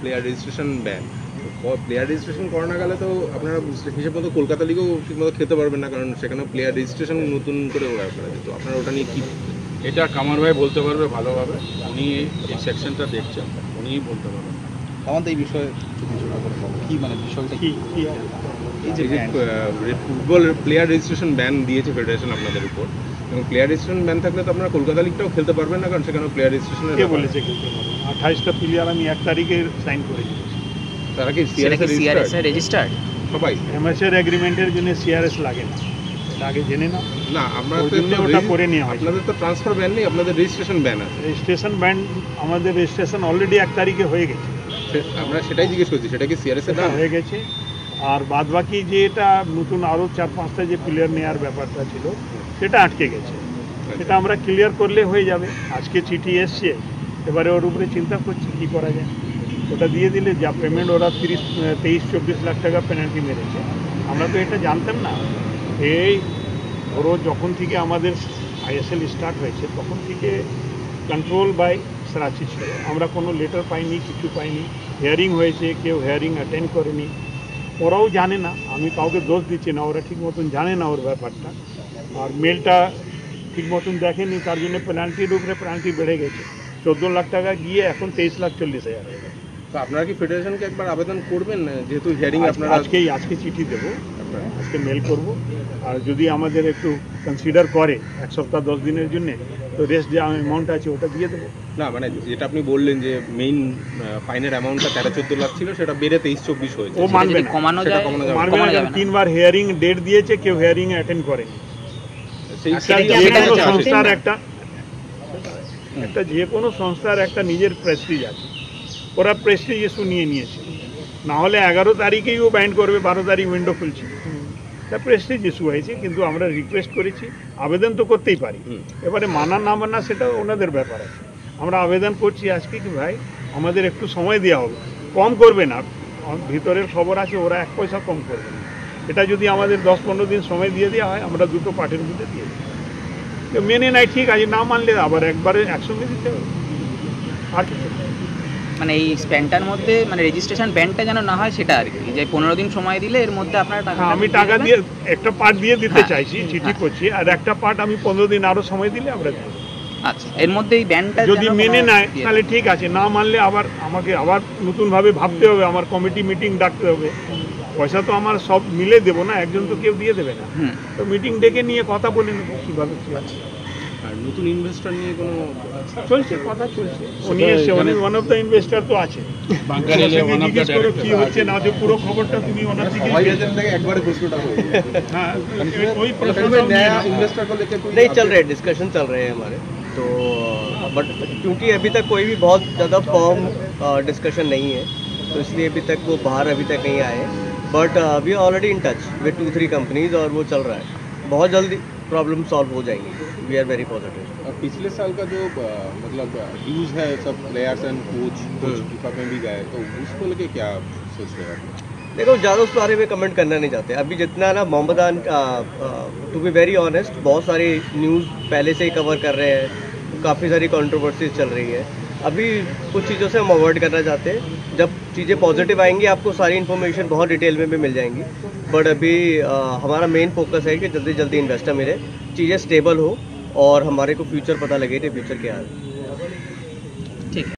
Player registration ban, player registration করানো গেলে তো আপনারা হিসেব মতো কলকাতা লিগেও ঠিকমতো খেলতে পারবেন না, কারণ সেখানে প্লেয়ার রেজিস্ট্রেশন নতুন করে ওরা করা যেত। আপনারা ওটা নিয়ে কী? এটা কামার ভাই বলতে পারবে ভালোভাবে, উনি এই সেকশনটা দেখছেন, উনিই বলতে পারবেন। আমাদের এই বিষয়ে কি মানে বিষয়টা কি? এই যে ফুটবল প্লেয়ার রেজিস্ট্রেশন ব্যান দিয়েছে ফেডারেশন আপনাদের উপর, এবং প্লেয়ার রেজিস্ট্রেশন ব্যান থাকলে তো আপনারা কলকাতা লিগটাও খেলতে পারবেন না, কারণ সেখানে প্লেয়ার রেজিস্ট্রেশন কে বলেছে খেলতে পারবে? 28টা প্লেয়ার আমি 1 তারিখে সাইন করে দিয়েছি। তারা কি সিআরএস রেজিস্টার্ড? সবাই এমএসএর এগ্রিমেন্টের জন্য সিআরএস লাগে না, এটা আগে জেনে না। না, আপনাদের ওটা করে নেওয়া হয়। আপনাদের তো ট্রান্সফার ব্যান নেই, আপনাদের রেজিস্ট্রেশন ব্যান আছে। রেজিস্ট্রেশন ব্যান্ড আমাদের রেজিস্ট্রেশন অলরেডি 1 তারিখে হয়ে গেছে। আমরা সেটাই জিজ্ঞেস করছি, সেটা কি সিআরএস এর ব্যান হয়ে গেছে। আর বাদবাকি যেটা নতুন আরও 4-5টা যে প্লেয়ার নেওয়ার ব্যাপারটা ছিল সেটা আটকে গেছে, সেটা আমরা ক্লিয়ার করলে হয়ে যাবে। আজকে চিঠি এসছে, এবারে ওর উপরে চিন্তা করছি কী করা যায়। ওটা দিয়ে দিলে যা পেমেন্ট ওরা 23-24 লাখ টাকা পেনাল্টি মেরেছে, আমরা তো এটা জানতাম না। এই ধরো যখন থেকে আমাদের আইএসএল স্টার্ট হয়েছে তখন থেকে কন্ট্রোল বাই সারাচি ছিল, আমরা কোনো লেটার পাইনি, কিছু পাইনি। হিয়ারিং হয়েছে, কেউ হিয়ারিং অ্যাটেন্ড করেনি, ওরাও জানে না। আমি কাউকে দোষ দিচ্ছি না, ওরা ঠিক মতন জানে না ওর ব্যাপারটা। আর মেলটা ঠিক মতন দেখেনি, তার জন্য পেনাল্টির উপরে পেনাল্টি বেড়ে গেছে। 14 লাখ টাকা গিয়ে এখন 23,40,000 হয়ে গেছে। তো আপনারা কি ফেডারেশনকে একবার আবেদন করবেন, যেহেতু হিয়ারিং আপনারা আজকে চিঠি দেবো, আজকে মেল করব। আর যদি আমাদের একটু কনসিডার করে 1 সপ্তাহ 10 দিনের জন্য, তো রেস্ট যে অ্যামাউন্ট আছে ওটা দিয়ে দেবো। না, মানে যেটা আপনি বললেন যে মেইন ফাইনের অ্যামাউন্টটা 13-14 লাখ ছিল, সেটা বেড়ে 23-24 হয়েছে। ও মানবে না, কমানো যায়, মানবে না। 3 বার হিয়ারিং ডেট দিয়েছে, কেউ হিয়ারিং অ্যাটেন্ড করেনি। যে কোনো সংস্থার যে কোনো সংস্থার একটা নিজের প্রেস্টিজ আছে, ওরা প্রেস্টিজ ইস্যু নিয়েছে। না হলে 11 তারিখেই ও বাইন্ড করবে, 12 তারিখ উইন্ডো খুলছে। তা প্রেস্টিজ ইস্যু হয়েছে, কিন্তু আমরা রিকোয়েস্ট করেছি, আবেদন তো করতেই পারি। এবারে মানা না মানা সেটা ওনাদের ব্যাপার আছে। আমরা আবেদন করছি আজকে কি ভাই আমাদের একটু সময় দেওয়া হবে, কম করবে না। ভিতরের খবর আছে ওরা 1 পয়সা কম করবে না। এটা যদি আমাদের 10-15 দিন সময় দিয়ে দেওয়া হয়, আমরা 2টো পার্টির মধ্যে দিয়ে দিই। মেনে নাই ঠিক আছে, না মানলে আবার একবারে একসঙ্গে দিতে হবে। আর কিছু মানে এই স্প্যানটার মধ্যে মানে রেজিস্ট্রেশন ব্যানটা যেন না হয় সেটা আর কি, যে 15 দিন সময় দিলে এর মধ্যে আপনারা টাকা। আমি টাকা দিয়ে একটা পার্ট দিয়ে দিতে চাইছি, চিঠি করছি। আর একটা পার্ট আমি 15 দিন আরও সময় দিলে আমরা দেবো। আচ্ছা, এর মধ্যে এই ব্যানটা যদি মেনে নেয় তাহলে ঠিক আছে, না মানলে আমাকে আবার নতুনভাবে ভাবতে হবে, আমার কমিটি মিটিং ডাকতে হবে। পয়সা তো আমার সব মিলে দেবো না, একজন তো কেউ দিয়ে দেবে না। তো মিটিং ডেকে নিয়ে কথা বলে নেবো কীভাবে কী আছে। আর নতুন ইনভেস্টর নিয়ে কোনো চলছে, কথা চলছে। উনি এসে ওয়ান অফ দ্য ইনভেস্টার তো আছে, জিজ্ঞেস করো কি হচ্ছে না হচ্ছে, পুরো খবরটা তুমি ওনার থেকে একবারে প্রশ্নটা হয়ে हाँ वही प्रश्न नया इन्वेस्टर को लेकर नहीं चल रहे, डिस्कशन चल रहे हैं हमारे। तो बट क्योंकि अभी तक कोई भी बहुत ज़्यादा फॉर्म डिस्कशन नहीं है, तो इसलिए अभी तक वो बाहर अभी तक नहीं आए। But we are already in touch with 2-3 companies और वो चल रहा है। बहुत जल्दी प्रॉब्लम सॉल्व हो जाएंगी। We are very positive. पिछले साल का जो मतलब ड्यूज है सब प्लेयर्स एंड कोच फीफा में भी गए, तो उसको लेके क्या सोच रहे हैं? देखो ज़्यादा उस बारे में कमेंट करना नहीं चाहते अभी। जितना ना Mohammed to be very honest, बहुत सारी न्यूज़ पहले से ही कवर कर रहे हैं, काफ़ी सारी कंट्रोवर्सीज चल रही है। अभी कुछ चीज़ों से हम अवॉइड करना चाहते हैं। जब चीज़ें पॉजिटिव आएंगी आपको सारी इन्फॉर्मेशन बहुत डिटेल में भी मिल जाएंगी। बट अभी हमारा मेन फोकस है कि जल्दी जल्दी इन्वेस्टर मिले, चीज़ें स्टेबल हो और हमारे को फ्यूचर पता लगे कि फ्यूचर क्या है।